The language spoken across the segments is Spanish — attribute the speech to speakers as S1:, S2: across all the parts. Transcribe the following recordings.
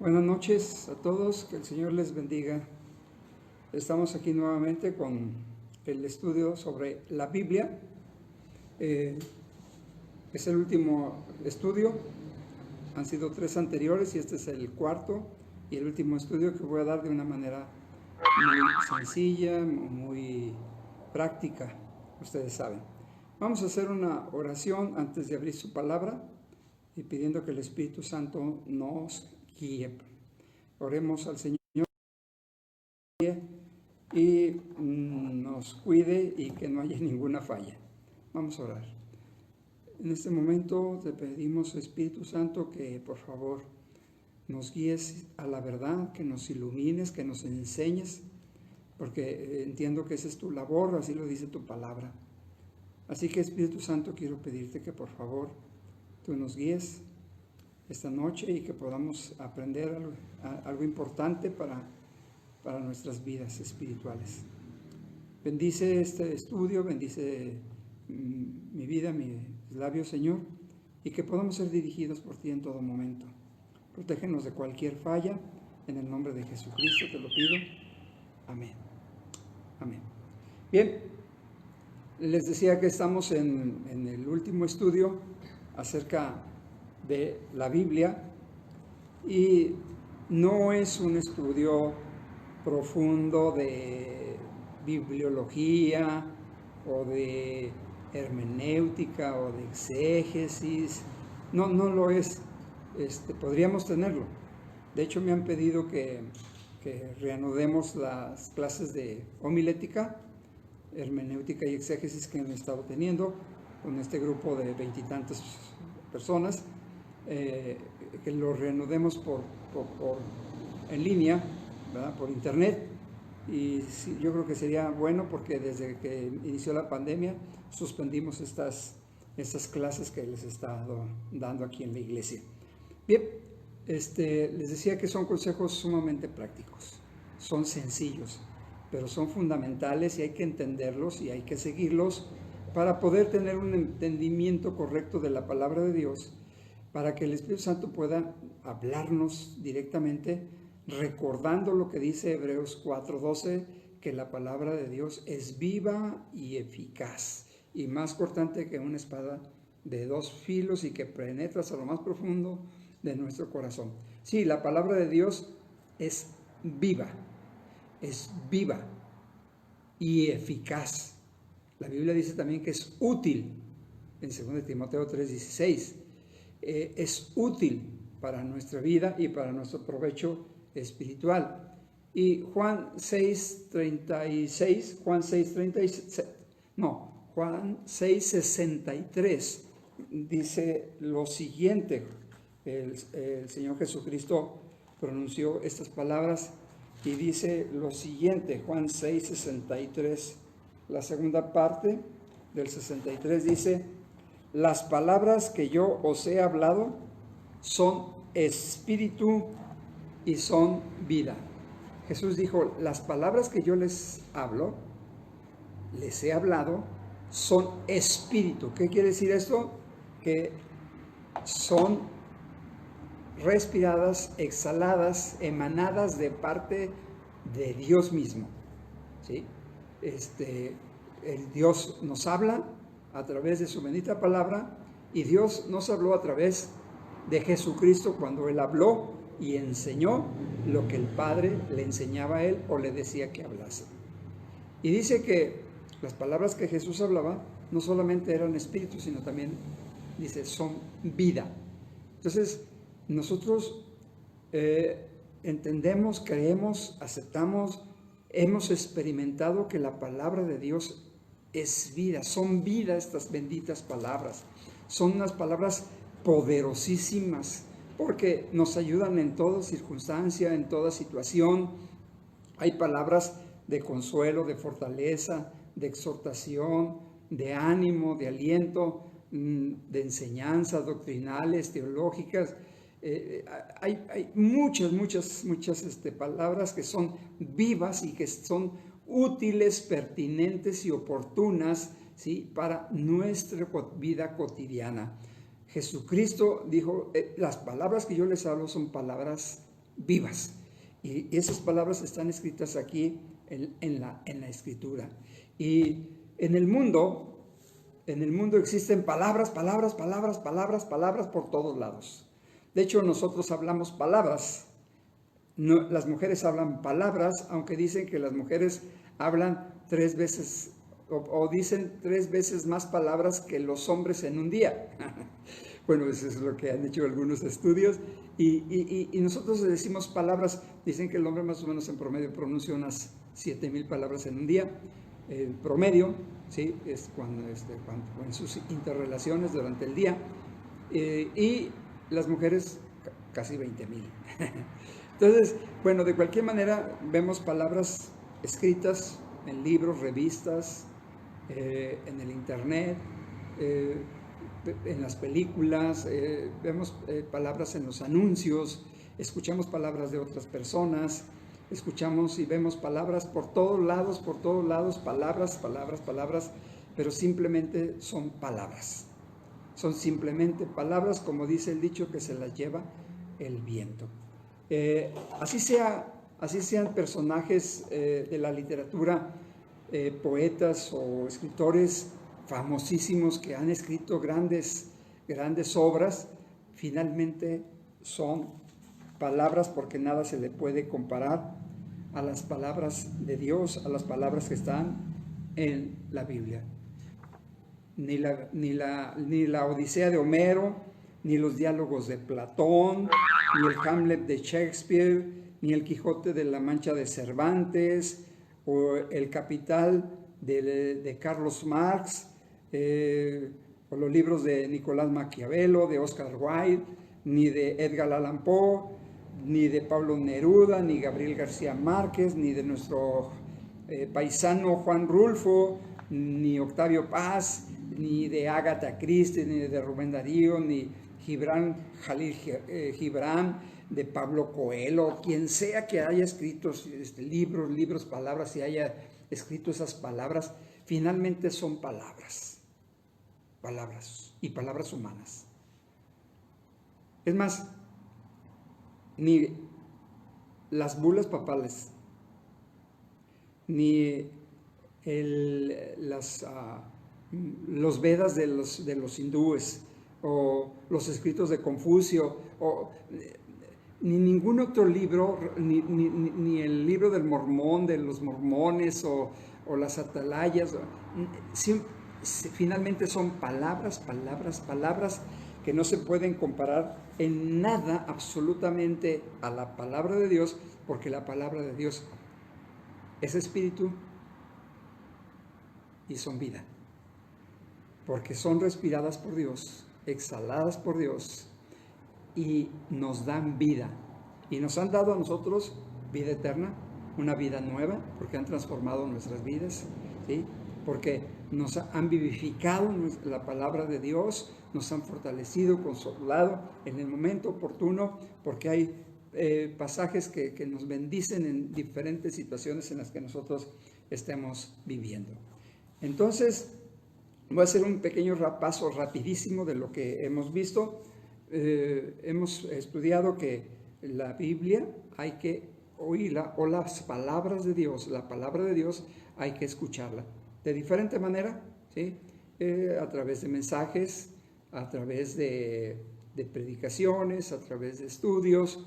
S1: Buenas noches a todos, que el Señor les bendiga. Estamos aquí nuevamente con el estudio sobre la Biblia. Es el último estudio, han sido 3 anteriores y este es el cuarto y el último estudio que voy a dar de una manera muy sencilla, muy práctica, ustedes saben. Vamos a hacer una oración antes de abrir su palabra y pidiendo que el Espíritu Santo nos guíe. Oremos al Señor y nos cuide y que no haya ninguna falla. Vamos a orar. En este momento te pedimos, Espíritu Santo, que por favor nos guíes a la verdad, que nos ilumines, que nos enseñes, porque entiendo que esa es tu labor, así lo dice tu palabra. Así que, Espíritu Santo, quiero pedirte que por favor tú nos guíes esta noche y que podamos aprender algo importante para nuestras vidas espirituales. Bendice este estudio, bendice mi vida, mis labios, Señor, y que podamos ser dirigidos por ti en todo momento. Protégenos de cualquier falla, en el nombre de Jesucristo te lo pido. Amén. Amén. Bien, les decía que estamos en el último estudio acerca de la Biblia y no es un estudio profundo de bibliología o de hermenéutica o de exégesis, no lo es. Podríamos tenerlo. De hecho, me han pedido que reanudemos las clases de homilética, hermenéutica y exégesis que han estado teniendo con este grupo de 20 y tantas personas, que lo reanudemos en línea, ¿verdad? Por internet. Y sí, yo creo que sería bueno porque desde que inició la pandemia suspendimos estas clases que les he estado dando aquí en la iglesia. Bien, les decía que son consejos sumamente prácticos, son sencillos, pero son fundamentales y hay que entenderlos y hay que seguirlos para poder tener un entendimiento correcto de la palabra de Dios, para que el Espíritu Santo pueda hablarnos directamente, recordando lo que dice Hebreos 4:12, que la palabra de Dios es viva y eficaz, y más cortante que una espada de 2 filos y que penetra hasta lo más profundo de nuestro corazón. Sí, la palabra de Dios es viva y eficaz. La Biblia dice también que es útil, en 2 Timoteo 3:16. Es útil para nuestra vida y para nuestro provecho espiritual. Y Juan 6:63 dice lo siguiente. El Señor Jesucristo pronunció estas palabras y dice lo siguiente. Juan 6:63, la segunda parte del 63 dice: las palabras que yo os he hablado son espíritu y son vida. Jesús dijo, las palabras que yo les he hablado, son espíritu. ¿Qué quiere decir esto? Que son respiradas, exhaladas, emanadas de parte de Dios mismo. ¿Sí? El Dios nos habla a través de su bendita palabra, y Dios nos habló a través de Jesucristo cuando Él habló y enseñó lo que el Padre le enseñaba a Él o le decía que hablase. Y dice que las palabras que Jesús hablaba no solamente eran espíritu, sino también, dice, son vida. Entonces, nosotros entendemos, creemos, aceptamos, hemos experimentado que la palabra de Dios es vida, son vida estas benditas palabras. Son unas palabras poderosísimas porque nos ayudan en toda circunstancia, en toda situación. Hay palabras de consuelo, de fortaleza, de exhortación, de ánimo, de aliento, de enseñanzas doctrinales, teológicas. Hay muchas palabras que son vivas y que son útiles, pertinentes y oportunas, ¿sí?, para nuestra vida cotidiana. Jesucristo dijo, las palabras que yo les hablo son palabras vivas. Y esas palabras están escritas aquí en la Escritura. Y en el mundo existen palabras por todos lados. De hecho, nosotros hablamos palabras. No, las mujeres hablan palabras, aunque dicen que las mujeres hablan 3 veces o dicen 3 veces más palabras que los hombres en un día. Bueno, eso es lo que han hecho algunos estudios. Y nosotros decimos palabras, dicen que el hombre más o menos en promedio pronuncia unas 7,000 palabras en un día. El promedio, ¿sí? Es cuando en sus interrelaciones durante el día. Y las mujeres casi 20,000. Entonces, bueno, de cualquier manera vemos palabras escritas en libros, revistas, en el internet, en las películas, vemos palabras en los anuncios, escuchamos palabras de otras personas, escuchamos y vemos palabras por todos lados, palabras, pero simplemente son palabras. Son simplemente palabras, como dice el dicho, que se las lleva el viento. Así sean personajes de la literatura, poetas o escritores famosísimos que han escrito grandes obras, finalmente son palabras, porque nada se le puede comparar a las palabras de Dios, a las palabras que están en la Biblia. Ni la Odisea de Homero, ni los diálogos de Platón, ni el Hamlet de Shakespeare, ni el Quijote de la Mancha de Cervantes, o el Capital de Carlos Marx, o los libros de Nicolás Maquiavelo, de Oscar Wilde, ni de Edgar Allan Poe, ni de Pablo Neruda, ni Gabriel García Márquez, ni de nuestro paisano Juan Rulfo, ni Octavio Paz, ni de Agatha Christie, ni de Rubén Darío, ni Gibran Jalil Gibran, de Pablo Coelho, quien sea que haya escrito libros, palabras, y haya escrito esas palabras, finalmente son palabras y palabras humanas. Es más, ni las bulas papales, ni los Vedas de los hindúes, o los escritos de Confucio, ni ningún otro libro, ni el libro del Mormón, de los mormones, o las atalayas, finalmente son palabras que no se pueden comparar en nada absolutamente a la palabra de Dios, porque la palabra de Dios es espíritu y son vida, porque son respiradas por Dios, exhaladas por Dios, y nos dan vida, y nos han dado a nosotros vida eterna, una vida nueva, porque han transformado nuestras vidas, ¿sí? Porque nos han vivificado la palabra de Dios, nos han fortalecido, consolado en el momento oportuno, porque hay pasajes que nos bendicen en diferentes situaciones en las que nosotros estemos viviendo. Entonces, voy a hacer un pequeño repaso rapidísimo de lo que hemos visto. Hemos estudiado que la Biblia hay que oírla, o las palabras de Dios, la palabra de Dios hay que escucharla de diferente manera, ¿sí? A través de mensajes, a través de predicaciones, a través de estudios,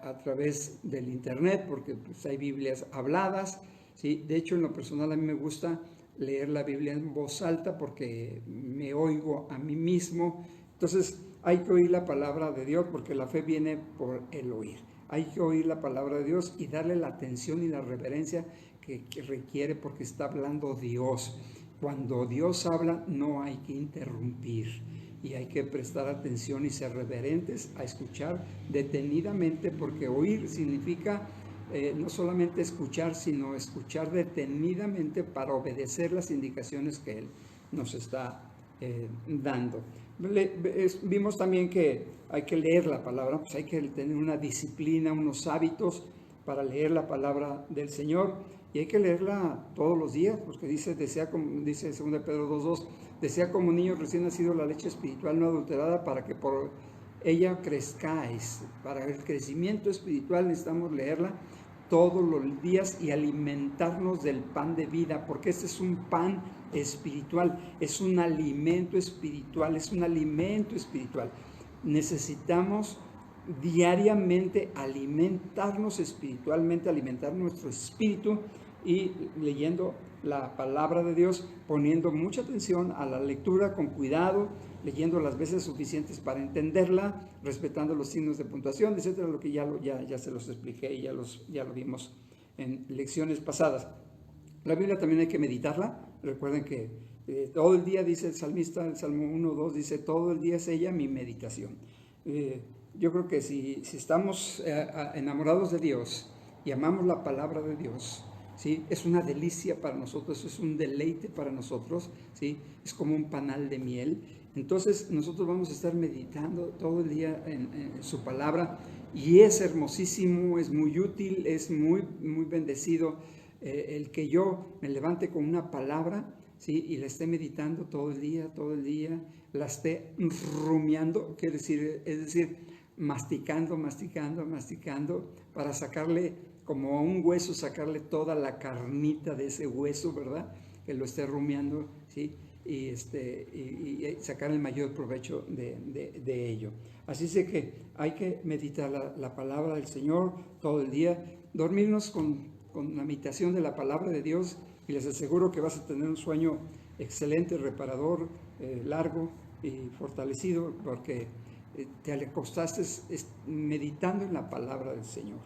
S1: a través del internet, porque pues, hay Biblias habladas, ¿sí? De hecho, en lo personal a mí me gusta leer la Biblia en voz alta porque me oigo a mí mismo. Entonces hay que oír la palabra de Dios, porque la fe viene por el oír. Hay que oír la palabra de Dios y darle la atención y la reverencia que requiere, porque está hablando Dios. Cuando Dios habla no hay que interrumpir, y hay que prestar atención y ser reverentes a escuchar detenidamente, porque oír significa no solamente escuchar, sino escuchar detenidamente para obedecer las indicaciones que Él nos está dando. Vimos también que hay que leer la palabra, pues hay que tener una disciplina, unos hábitos para leer la palabra del Señor, y hay que leerla todos los días, porque dice 2 Pedro 2:2, desea como niño recién nacido la leche espiritual no adulterada, para que por ella crezcáis. Para el crecimiento espiritual necesitamos leerla todos los días y alimentarnos del pan de vida, porque este es un pan espiritual, es un alimento espiritual, es un alimento espiritual. Necesitamos diariamente alimentarnos espiritualmente, alimentar nuestro espíritu y leyendo la palabra de Dios, poniendo mucha atención a la lectura con cuidado, leyendo las veces suficientes para entenderla, respetando los signos de puntuación, etcétera, lo que ya se los expliqué y ya lo vimos en lecciones pasadas. La Biblia también hay que meditarla. Recuerden que todo el día, dice el salmista, el Salmo 1, 2, dice, todo el día es ella mi meditación. Yo creo que si estamos enamorados de Dios y amamos la palabra de Dios, ¿sí? Es una delicia para nosotros, es un deleite para nosotros, ¿sí? Es como un panal de miel. Entonces nosotros vamos a estar meditando todo el día en su palabra y es hermosísimo, es muy útil, es muy, muy bendecido el que yo me levante con una palabra, ¿sí? Y la esté meditando todo el día, la esté rumiando, es decir, masticando, para sacarle como a un hueso, sacarle toda la carnita de ese hueso, ¿verdad? Que lo esté rumiando, ¿sí? Y sacar el mayor provecho de ello. Así es que hay que meditar la palabra del Señor todo el día, dormirnos con la meditación de la palabra de Dios y les aseguro que vas a tener un sueño excelente, reparador, largo y fortalecido porque te acostaste meditando en la palabra del Señor,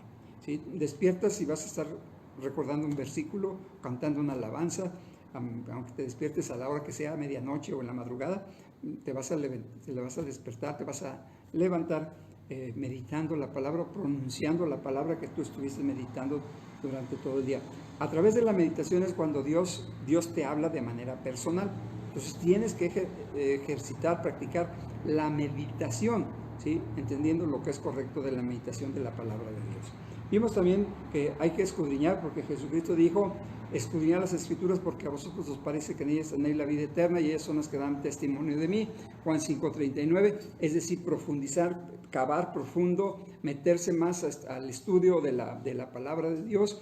S1: ¿sí? Despiertas y vas a estar recordando un versículo, cantando una alabanza, aunque te despiertes a la hora que sea, a medianoche o en la madrugada, te vas a despertar, te vas a levantar meditando la palabra, pronunciando la palabra que tú estuviste meditando durante todo el día. A través de la meditación es cuando Dios te habla de manera personal. Entonces tienes que ejercitar, practicar la meditación, ¿sí? Entendiendo lo que es correcto de la meditación de la palabra de Dios. Vimos también que hay que escudriñar, porque Jesucristo dijo, escudriñar las Escrituras porque a vosotros os parece que en ellas tenéis la vida eterna y ellas son las que dan testimonio de mí. Juan 5:39, es decir, profundizar, cavar profundo, meterse más al estudio de la palabra de Dios,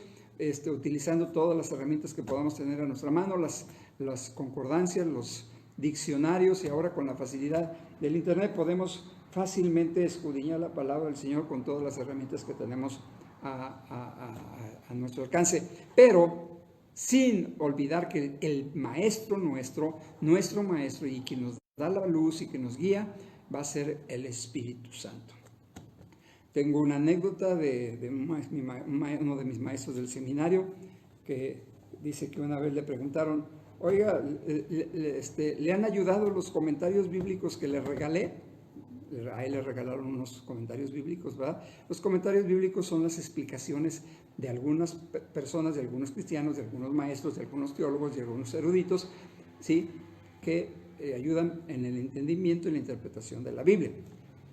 S1: utilizando todas las herramientas que podamos tener a nuestra mano, las concordancias, los diccionarios, y ahora con la facilidad del internet podemos fácilmente escudriñar la palabra del Señor con todas las herramientas que tenemos a nuestro alcance, pero sin olvidar que el maestro nuestro maestro y quien nos da la luz y que nos guía va a ser el Espíritu Santo. Tengo una anécdota de uno de mis maestros del seminario que dice que una vez le preguntaron, oiga, ¿le han ayudado los comentarios bíblicos que le regalé? A él le regalaron unos comentarios bíblicos, ¿verdad? Los comentarios bíblicos son las explicaciones de algunas personas, de algunos cristianos, de algunos maestros, de algunos teólogos, de algunos eruditos, ¿sí? Que ayudan en el entendimiento y la interpretación de la Biblia.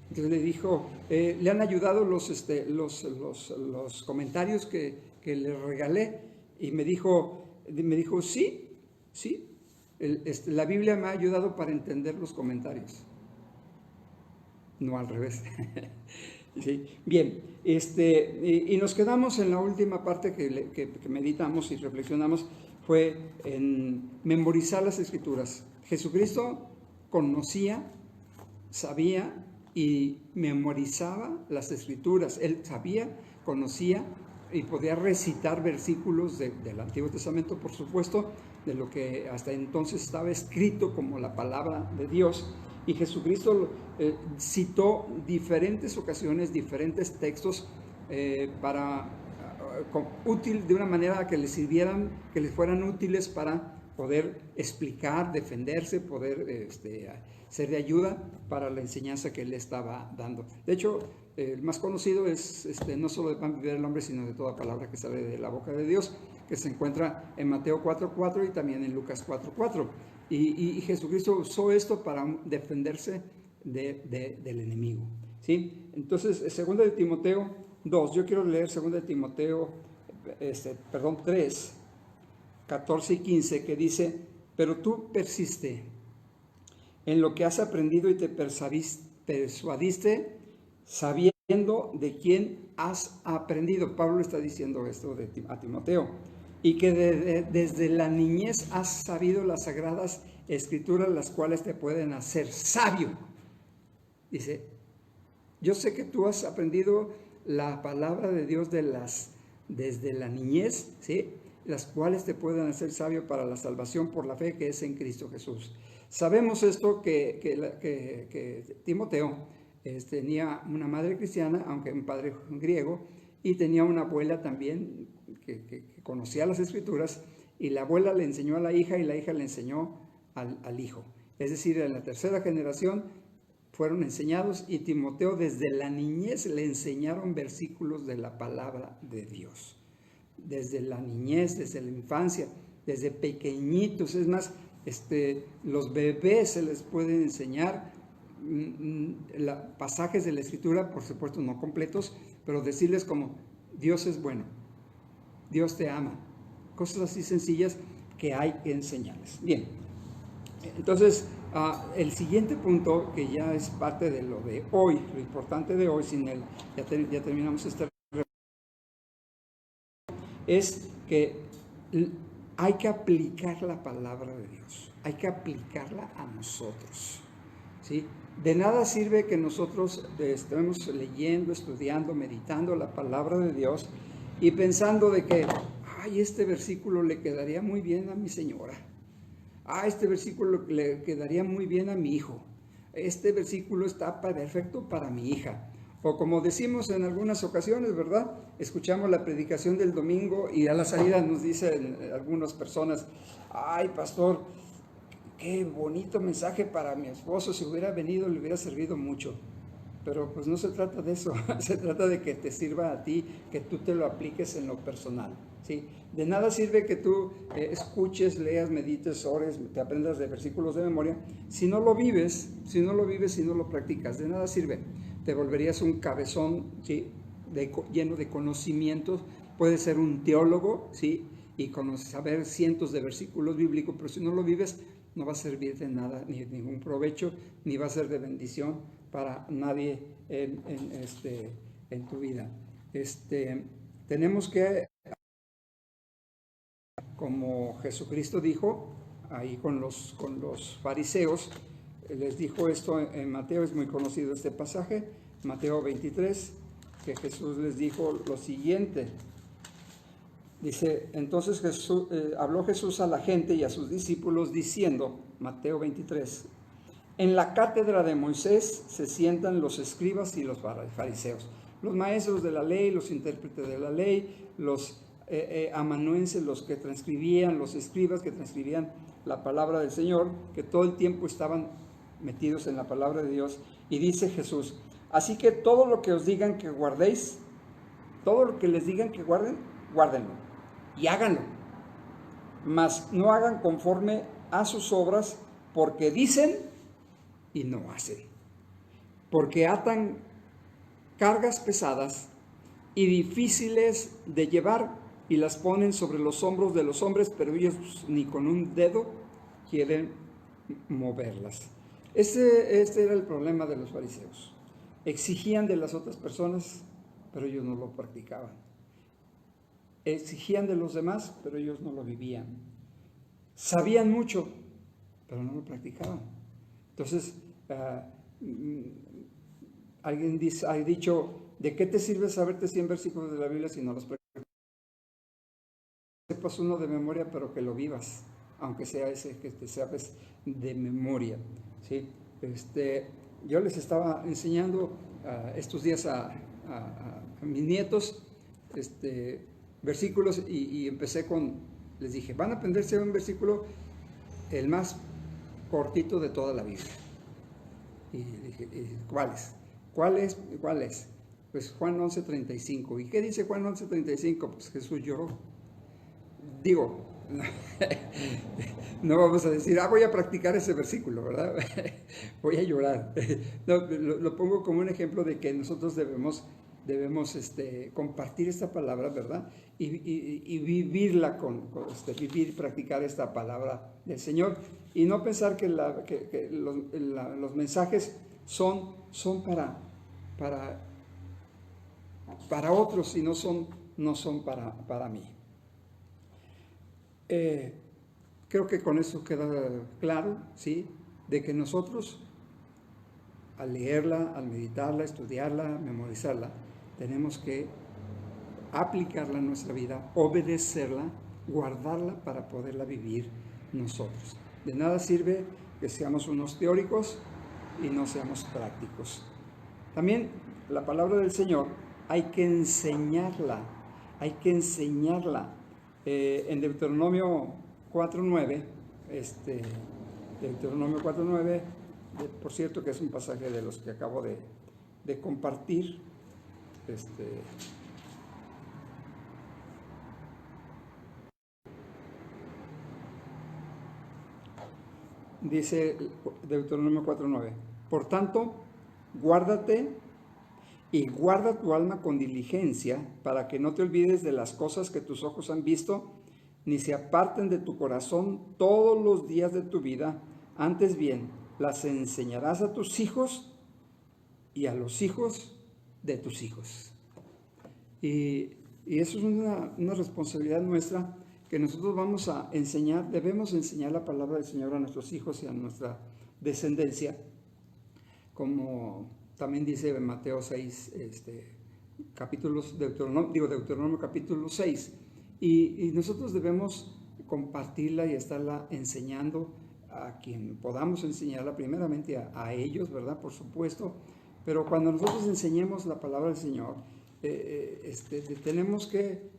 S1: Entonces le dijo, ¿le han ayudado los comentarios que le regalé? Y me dijo, sí, la Biblia me ha ayudado para entender los comentarios. No al revés. ¿Sí? Bien, y nos quedamos en la última parte que meditamos y reflexionamos, fue en memorizar las Escrituras. Jesucristo conocía, sabía y memorizaba las Escrituras. Él sabía, conocía y podía recitar versículos del Antiguo Testamento, por supuesto, de lo que hasta entonces estaba escrito como la palabra de Dios. Y Jesucristo citó diferentes ocasiones, diferentes textos útil de una manera que les sirvieran, que les fueran útiles para poder explicar, defenderse, poder ser de ayuda para la enseñanza que él estaba dando. De hecho, el más conocido es no solo de pan vivirá el hombre, sino de toda palabra que sale de la boca de Dios, que se encuentra en Mateo 4:4 y también en Lucas 4:4. Y Jesucristo usó esto para defenderse del enemigo, ¿sí? Entonces, 2 de Timoteo 2, yo quiero leer 2 de Timoteo 3, 14 y 15, que dice, pero tú persiste en lo que has aprendido y te persuadiste sabiendo de quién has aprendido. Pablo está diciendo esto a Timoteo. Y que desde la niñez has sabido las sagradas escrituras, las cuales te pueden hacer sabio. Dice, yo sé que tú has aprendido la palabra de Dios desde la niñez, ¿sí? Las cuales te pueden hacer sabio para la salvación por la fe que es en Cristo Jesús. Sabemos esto que Timoteo tenía una madre cristiana, aunque un padre griego, y tenía una abuela también que conocía las escrituras, y la abuela le enseñó a la hija y la hija le enseñó al hijo. Es decir, en la tercera generación fueron enseñados, y Timoteo desde la niñez le enseñaron versículos de la palabra de Dios. Desde la niñez, desde la infancia, desde pequeñitos. Es más, los bebés se les pueden enseñar pasajes de la escritura, por supuesto no completos, pero decirles como Dios es bueno, Dios te ama, cosas así sencillas que hay que enseñarles. Bien, entonces el siguiente punto, que ya es parte de lo de hoy, lo importante de hoy, sin él ya terminamos es que hay que aplicar la palabra de Dios, hay que aplicarla a nosotros, ¿sí? De nada sirve que nosotros estemos leyendo, estudiando, meditando la palabra de Dios y pensando de que, ay, este versículo le quedaría muy bien a mi señora, este versículo le quedaría muy bien a mi hijo, este versículo está perfecto para mi hija. O como decimos en algunas ocasiones, ¿verdad? Escuchamos la predicación del domingo y a la salida nos dicen algunas personas, ay, pastor, qué bonito mensaje para mi esposo, si hubiera venido le hubiera servido mucho. Pero pues no se trata de eso, se trata de que te sirva a ti, que tú te lo apliques en lo personal, ¿sí? De nada sirve que tú escuches, leas, medites, ores, te aprendas de versículos de memoria, si no lo vives, si no lo practicas, de nada sirve. Te volverías un cabezón, ¿sí? Lleno de conocimientos, puedes ser un teólogo, ¿sí? Y saber cientos de versículos bíblicos, pero si no lo vives, no va a servir de nada, ni de ningún provecho, ni va a ser de bendición para nadie en tu vida. Tenemos que, como Jesucristo dijo, ahí con los fariseos, les dijo esto en Mateo, es muy conocido este pasaje, Mateo 23, que Jesús les dijo lo siguiente. Dice, entonces habló Jesús a la gente y a sus discípulos diciendo, Mateo 23, en la cátedra de Moisés se sientan los escribas y los fariseos, los maestros de la ley, los intérpretes de la ley, los amanuenses, los que transcribían, los escribas que transcribían la palabra del Señor, que todo el tiempo estaban metidos en la palabra de Dios. Y dice Jesús, así que todo lo que os digan que guardéis, todo lo que les digan que guarden, guárdenlo y háganlo, mas no hagan conforme a sus obras, porque dicen y no hacen, porque atan cargas pesadas y difíciles de llevar y las ponen sobre los hombros de los hombres, pero ellos ni con un dedo quieren moverlas. Este era el problema de los fariseos. Exigían de las otras personas, pero ellos no lo practicaban. Exigían de los demás, pero ellos no lo vivían. Sabían mucho, pero no lo practicaban. Entonces, alguien ha dicho, ¿de qué te sirve saberte 100 versículos de la Biblia si no los practicas? Sepas uno de memoria, pero que lo vivas, aunque sea ese que te sabes de memoria, ¿sí? Yo les estaba enseñando estos días a mis nietos versículos y empecé les dije, van a aprenderse un versículo, el más cortito de toda la Biblia. Y dije, ¿cuál es? Pues Juan 11:35. ¿Y qué dice Juan 11:35? Pues Jesús lloró. Digo, no vamos a decir, voy a practicar ese versículo, ¿verdad? Voy a llorar. No, lo pongo como un ejemplo de que nosotros debemos compartir esta palabra, ¿verdad? Y vivirla, practicar esta palabra del Señor. Y no pensar que los mensajes son para para otros y no son para mí. Creo que con eso queda claro, ¿sí? De que nosotros, al leerla, al meditarla, estudiarla, memorizarla, tenemos que aplicarla en nuestra vida, obedecerla, guardarla para poderla vivir nosotros. De nada sirve que seamos unos teóricos y no seamos prácticos. También la palabra del Señor hay que enseñarla, en Deuteronomio 4.9, Deuteronomio 4.9, por cierto que es un pasaje de los que acabo de compartir, dice Deuteronomio 4.9, por tanto, guárdate y guarda tu alma con diligencia para que no te olvides de las cosas que tus ojos han visto, ni se aparten de tu corazón todos los días de tu vida. Antes bien, las enseñarás a tus hijos y a los hijos de tus hijos. Y eso es una responsabilidad nuestra, que nosotros vamos a enseñar, debemos enseñar la palabra del Señor a nuestros hijos y a nuestra descendencia, como también dice Mateo 6, Deuteronomio capítulo 6, y nosotros debemos compartirla y estarla enseñando a quien podamos enseñarla, primeramente a ellos, ¿verdad? Por supuesto, pero cuando nosotros enseñemos la palabra del Señor, tenemos que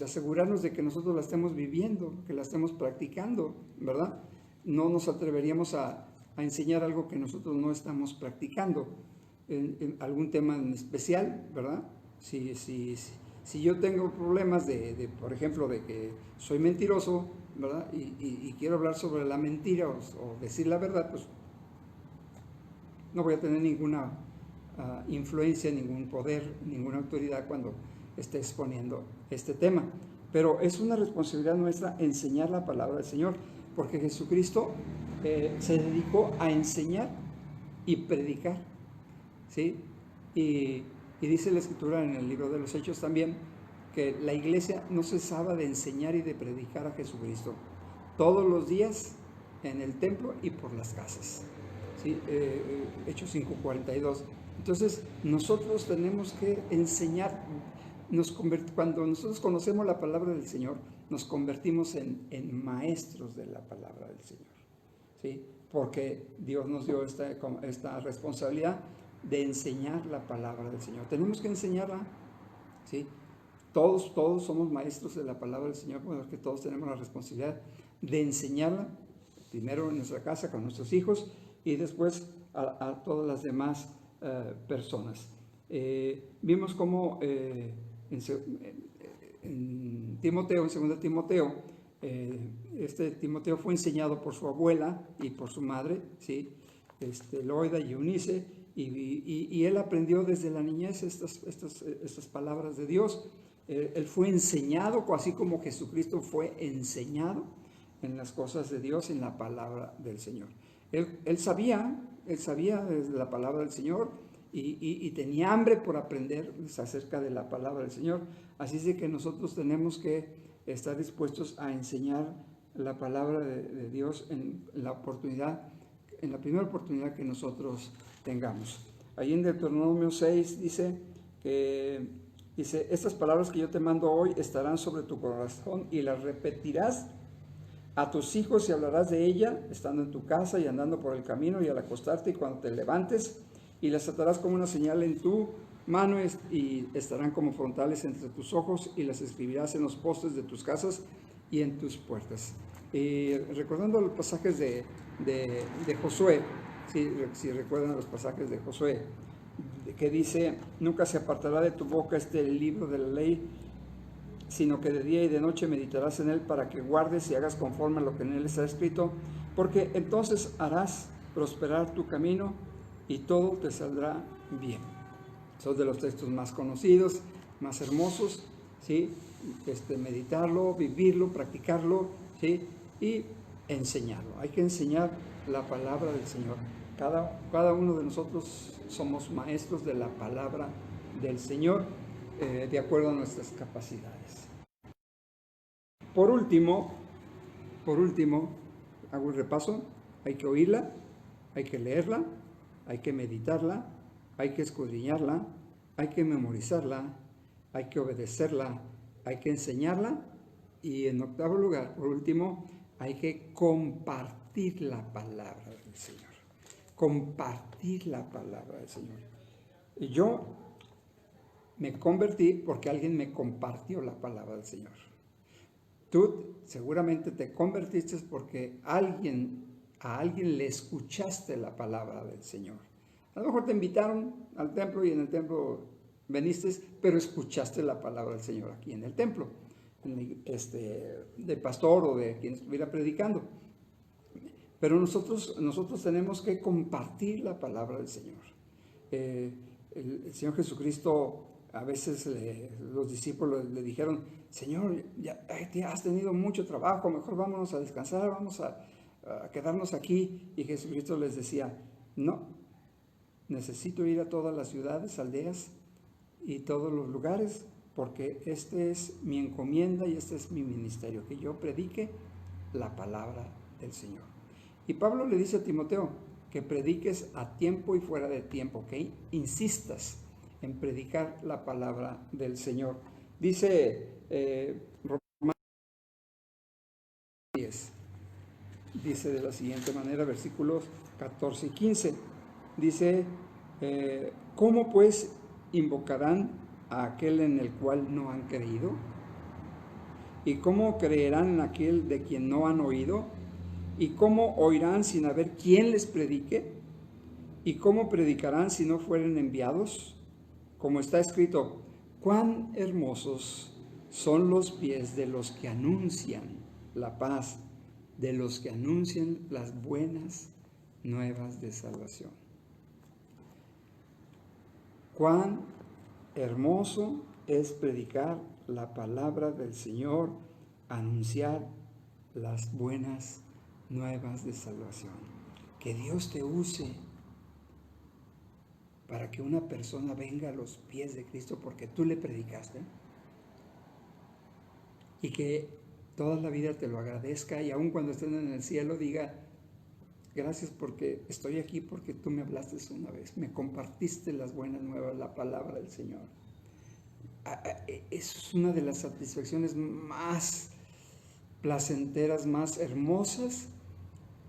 S1: asegurarnos de que nosotros la estemos viviendo, que la estemos practicando, ¿verdad? No nos atreveríamos a enseñar algo que nosotros no estamos practicando, en algún tema en especial, ¿verdad? Si yo tengo problemas por ejemplo, de que soy mentiroso, ¿verdad? Y quiero hablar sobre la mentira o decir la verdad, pues no voy a tener ninguna influencia, ningún poder, ninguna autoridad cuando esté exponiendo este tema. Pero es una responsabilidad nuestra enseñar la palabra del Señor, porque Jesucristo se dedicó a enseñar y predicar, ¿sí? Y dice la Escritura en el libro de los Hechos también, que la iglesia no cesaba de enseñar y de predicar a Jesucristo todos los días en el templo y por las casas, ¿sí? Hechos 5:42. Entonces nosotros tenemos que enseñar. Cuando nosotros conocemos la palabra del Señor, nos convertimos en maestros de la palabra del Señor, ¿sí? Porque Dios nos dio esta responsabilidad de enseñar la palabra del Señor. Tenemos que enseñarla, ¿sí? Todos somos maestros de la palabra del Señor, porque todos tenemos la responsabilidad de enseñarla, primero en nuestra casa con nuestros hijos y después a todas las demás personas. Vimos cómo en Timoteo, en 2 Timoteo, Timoteo fue enseñado por su abuela y por su madre, ¿sí? Loida y Eunice, y él aprendió desde la niñez estas palabras de Dios. Él fue enseñado, así como Jesucristo fue enseñado en las cosas de Dios, en la palabra del Señor. Él sabía desde la palabra del Señor y tenía hambre por aprender acerca de la palabra del Señor. Así es de que nosotros tenemos que estar dispuestos a enseñar la palabra de Dios en la primera oportunidad que nosotros tengamos. Ahí en Deuteronomio 6 dice, estas palabras que yo te mando hoy estarán sobre tu corazón y las repetirás a tus hijos y hablarás de ella estando en tu casa y andando por el camino y al acostarte y cuando te levantes, y las atarás como una señal en tu mano y estarán como frontales entre tus ojos y las escribirás en los postes de tus casas y en tus puertas. Recordando los pasajes de Josué, si recuerdan los pasajes de Josué, que dice, nunca se apartará de tu boca este libro de la ley, sino que de día y de noche meditarás en él para que guardes y hagas conforme a lo que en él está escrito, porque entonces harás prosperar tu camino y todo te saldrá bien. Son de los textos más conocidos, más hermosos, ¿sí? Meditarlo, vivirlo, practicarlo, ¿sí? Y enseñarlo. Hay que enseñar la palabra del Señor. Cada uno de nosotros somos maestros de la palabra del Señor, de acuerdo a nuestras capacidades. Por último, hago un repaso. Hay que oírla, hay que leerla, hay que meditarla, hay que escudriñarla, hay que memorizarla, hay que obedecerla, hay que enseñarla y en octavo lugar, por último, hay que compartir la palabra del Señor. Compartir la palabra del Señor. Y yo me convertí porque alguien me compartió la palabra del Señor. Tú seguramente te convertiste porque a alguien le escuchaste la palabra del Señor. A lo mejor te invitaron al templo y en el templo veniste, pero escuchaste la palabra del Señor aquí en el templo, de pastor o de quien estuviera predicando. Pero nosotros tenemos que compartir la palabra del Señor. El Señor Jesucristo, a veces los discípulos le dijeron: Señor, ya has tenido mucho trabajo, mejor vámonos a descansar, vamos a quedarnos aquí. Y Jesucristo les decía: no, necesito ir a todas las ciudades, aldeas y todos los lugares, porque este es mi encomienda y este es mi ministerio, que yo predique la palabra del Señor. Y Pablo le dice a Timoteo que prediques a tiempo y fuera de tiempo, que insistas en predicar la palabra del Señor. Dice Romanos 10, dice de la siguiente manera, versículos 14 y 15, dice: ¿cómo pues invocarán a aquel en el cual no han creído? ¿Y cómo creerán en aquel de quien no han oído? ¿Y cómo oirán sin haber quien les predique? ¿Y cómo predicarán si no fueren enviados? Como está escrito: cuán hermosos son los pies de los que anuncian la paz, de los que anuncian las buenas nuevas de salvación. Cuán hermoso es predicar la palabra del Señor, anunciar las buenas nuevas de salvación. Que Dios te use para que una persona venga a los pies de Cristo porque tú le predicaste, y que toda la vida te lo agradezca, y aun cuando estén en el cielo diga: gracias porque estoy aquí, porque tú me hablaste una vez, me compartiste las buenas nuevas, la palabra del Señor. Eso es una de las satisfacciones más placenteras, más hermosas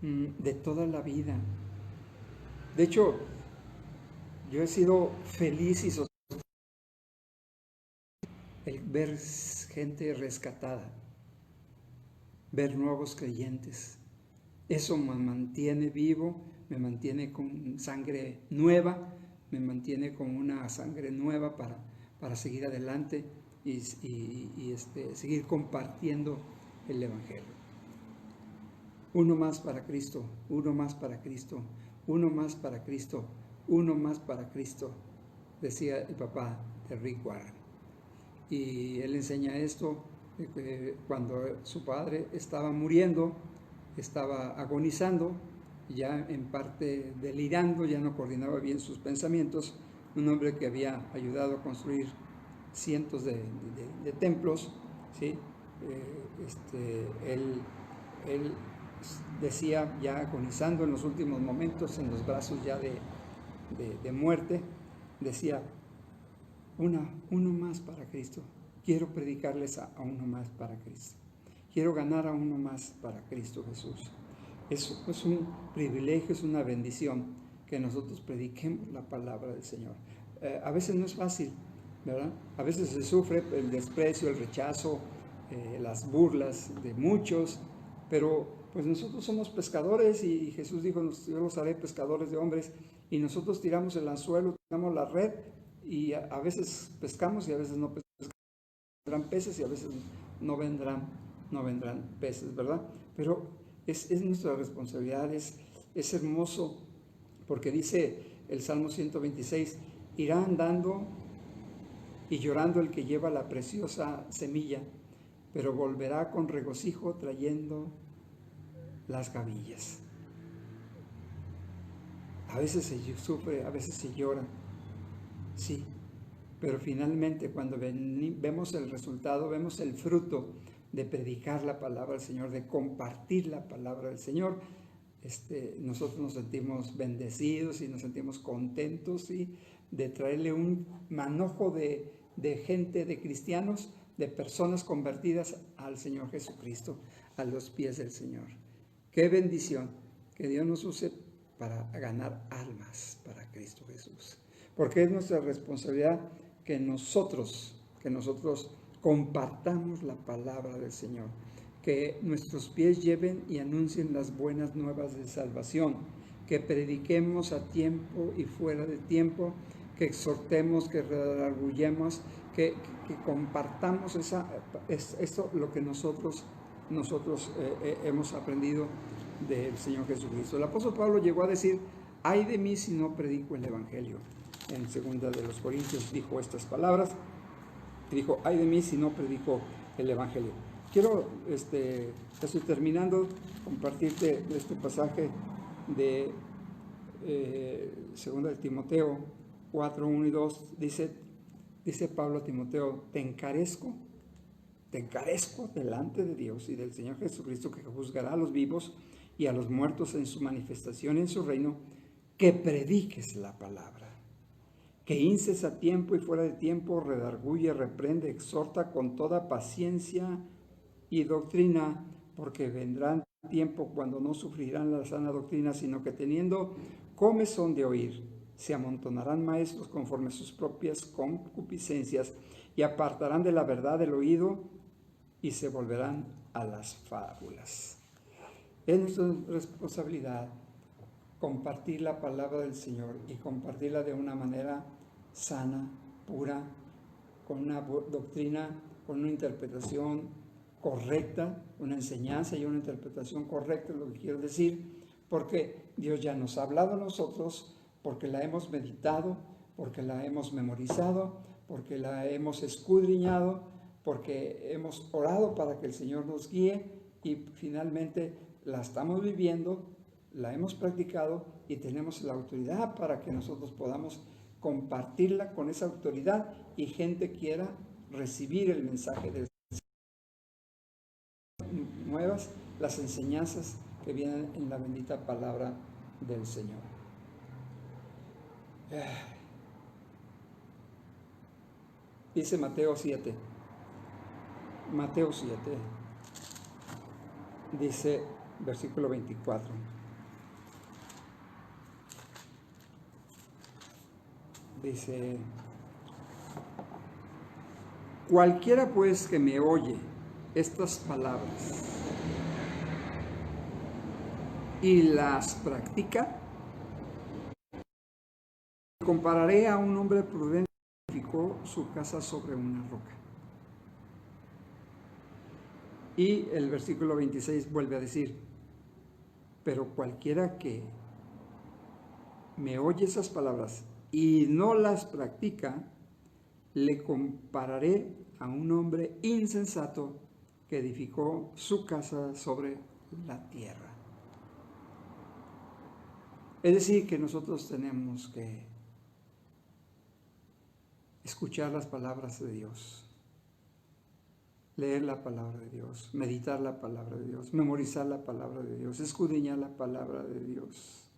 S1: de toda la vida. De hecho, yo he sido feliz y el ver gente rescatada, ver nuevos creyentes. Eso me mantiene vivo, me mantiene con sangre nueva, me mantiene con una sangre nueva para seguir adelante y seguir compartiendo el Evangelio. Uno más para Cristo, uno más para Cristo, uno más para Cristo, uno más para Cristo, decía el papá de Rick Warren. Y él enseña esto cuando su padre estaba muriendo, estaba agonizando, ya en parte delirando, ya no coordinaba bien sus pensamientos. Un hombre que había ayudado a construir cientos de templos, ¿sí? Él decía, ya agonizando en los últimos momentos, en los brazos ya de muerte, decía: uno más para Cristo. Quiero predicarles a uno más para Cristo. Quiero ganar a uno más para Cristo Jesús. Es un privilegio, es una bendición que nosotros prediquemos la palabra del Señor. A veces no es fácil, ¿verdad? A veces se sufre el desprecio, el rechazo, las burlas de muchos, pero pues nosotros somos pescadores y Jesús dijo: yo los haré pescadores de hombres, y nosotros tiramos el anzuelo, tiramos la red, y a veces pescamos y a veces no pescamos. Vendrán peces y a veces no vendrán peces, ¿verdad? Pero es nuestra responsabilidad, es hermoso, porque dice el Salmo 126: irá andando y llorando el que lleva la preciosa semilla, pero volverá con regocijo trayendo las gavillas. A veces se sufre, a veces se llora, sí, pero finalmente cuando vemos el resultado, vemos el fruto de predicar la palabra del Señor, de compartir la palabra del Señor, nosotros nos sentimos bendecidos y nos sentimos contentos y de traerle un manojo de gente, de cristianos, de personas convertidas al Señor Jesucristo, a los pies del Señor. Qué bendición que Dios nos use para ganar almas para Cristo Jesús, porque es nuestra responsabilidad que nosotros compartamos la palabra del Señor, que nuestros pies lleven y anuncien las buenas nuevas de salvación, que prediquemos a tiempo y fuera de tiempo, que exhortemos, que redarguyemos, que compartamos esto lo que nosotros hemos aprendido del Señor Jesucristo. El apóstol Pablo llegó a decir: ay de mí si no predico el Evangelio. En 2 de los Corintios dijo estas palabras, y dijo: ay de mí si no predico el Evangelio. Quiero, estoy terminando, compartirte este pasaje de 2 de Timoteo 4, 1 y 2. Dice Pablo a Timoteo: te encarezco delante de Dios y del Señor Jesucristo, que juzgará a los vivos y a los muertos en su manifestación y en su reino, que prediques la palabra, que inces a tiempo y fuera de tiempo, redarguye, reprende, exhorta con toda paciencia y doctrina, porque vendrán tiempo cuando no sufrirán la sana doctrina, sino que teniendo comezón de oír, se amontonarán maestros conforme a sus propias concupiscencias, y apartarán de la verdad el oído y se volverán a las fábulas. Es nuestra responsabilidad compartir la palabra del Señor y compartirla de una manera sana, pura, con una doctrina, con una interpretación correcta, una enseñanza y una interpretación correcta, es lo que quiero decir, porque Dios ya nos ha hablado a nosotros, porque la hemos meditado, porque la hemos memorizado, porque la hemos escudriñado, porque hemos orado para que el Señor nos guíe y finalmente la estamos viviendo, la hemos practicado y tenemos la autoridad para que nosotros podamos compartirla con esa autoridad y gente quiera recibir el mensaje de nuevas, las enseñanzas que vienen en la bendita palabra del Señor. Dice Mateo 7, dice versículo 24. Dice: cualquiera pues que me oye estas palabras y las practica, compararé a un hombre prudente que edificó su casa sobre una roca. Y el versículo 26 vuelve a decir: pero cualquiera que me oye esas palabras y no las practica, le compararé a un hombre insensato que edificó su casa sobre la tierra. Es decir, que nosotros tenemos que escuchar las palabras de Dios, leer la palabra de Dios, meditar la palabra de Dios, memorizar la palabra de Dios, escudriñar la palabra de Dios,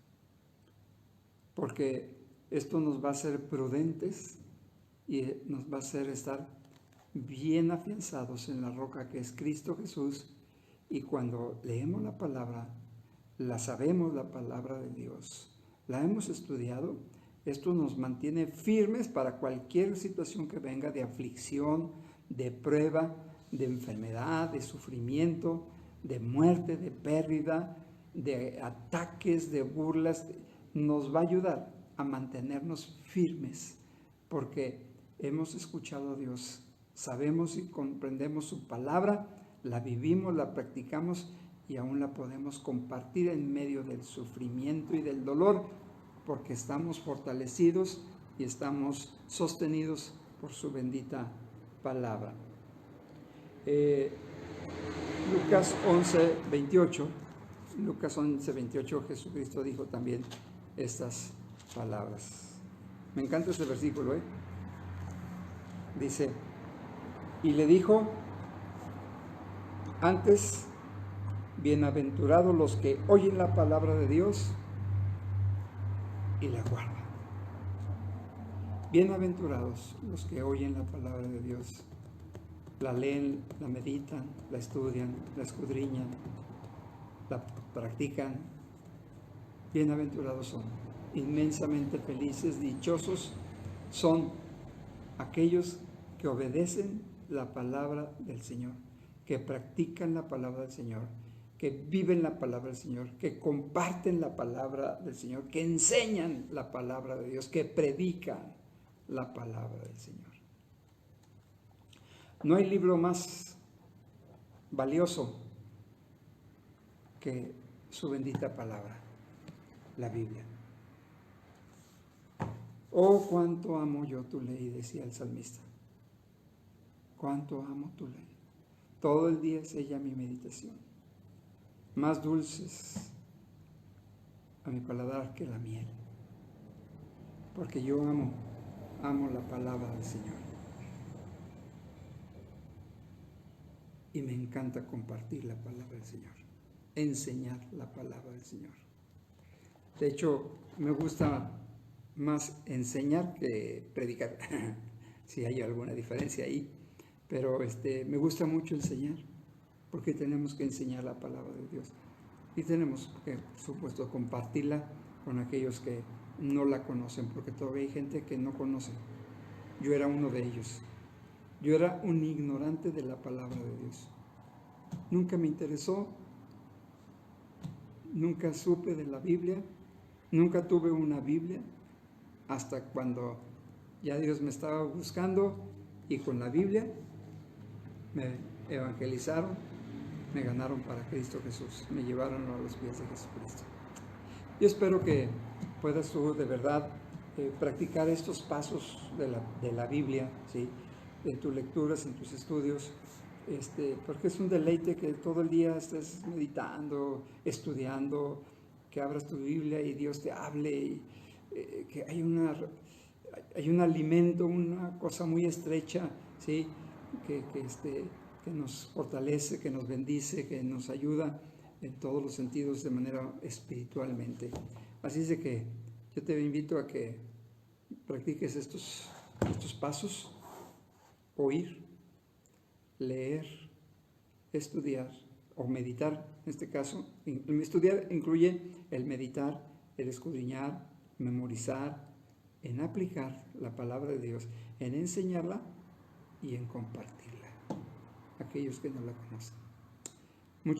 S1: porque esto nos va a hacer prudentes y nos va a hacer estar bien afianzados en la roca que es Cristo Jesús. Y cuando leemos la palabra, la sabemos, la palabra de Dios, la hemos estudiado, esto nos mantiene firmes para cualquier situación que venga de aflicción, de prueba, de enfermedad, de sufrimiento, de muerte, de pérdida, de ataques, de burlas. Nos va a ayudar a mantenernos firmes porque hemos escuchado a Dios, sabemos y comprendemos su palabra, la vivimos, la practicamos y aún la podemos compartir en medio del sufrimiento y del dolor, porque estamos fortalecidos y estamos sostenidos por su bendita palabra. Lucas 11:28, Jesucristo dijo también: estas palabras. Me encanta este versículo, ¿eh? Dice, y le dijo, antes, bienaventurados los que oyen la palabra de Dios y la guardan. Bienaventurados los que oyen la palabra de Dios, la leen, la meditan, la estudian, la escudriñan, la practican. Bienaventurados son, inmensamente felices, dichosos son aquellos que obedecen la palabra del Señor, que practican la palabra del Señor, que viven la palabra del Señor, que comparten la palabra del Señor, que enseñan la palabra de Dios, que predican la palabra del Señor. No hay libro más valioso que su bendita palabra, la Biblia. Oh, cuánto amo yo tu ley, decía el salmista. Cuánto amo tu ley. Todo el día es ella mi meditación. Más dulces a mi paladar que la miel. Porque yo amo la palabra del Señor. Y me encanta compartir la palabra del Señor. Enseñar la palabra del Señor. De hecho, me gusta más enseñar que predicar. Si hay alguna diferencia ahí. Pero me gusta mucho enseñar, porque tenemos que enseñar la palabra de Dios. Y tenemos que, por supuesto, compartirla con aquellos que no la conocen, porque todavía hay gente que no conoce. Yo era uno de ellos. Yo era un ignorante de la palabra de Dios. Nunca me interesó, nunca supe de la Biblia, nunca tuve una Biblia, hasta cuando ya Dios me estaba buscando y con la Biblia me evangelizaron, me ganaron para Cristo Jesús, me llevaron a los pies de Jesucristo. Yo espero que puedas tú de verdad practicar estos pasos de la Biblia, ¿sí? En tus lecturas, en tus estudios, porque es un deleite que todo el día estés meditando, estudiando, que abras tu Biblia y Dios te hable, y, que hay un alimento, una cosa muy estrecha, ¿sí? Que nos fortalece, que nos bendice, que nos ayuda en todos los sentidos de manera espiritualmente. Así es de que yo te invito a que practiques estos pasos: oír, leer, estudiar o meditar. En este caso, estudiar incluye el meditar, el escudriñar, memorizar, en aplicar la palabra de Dios, en enseñarla y en compartirla a aquellos que no la conocen.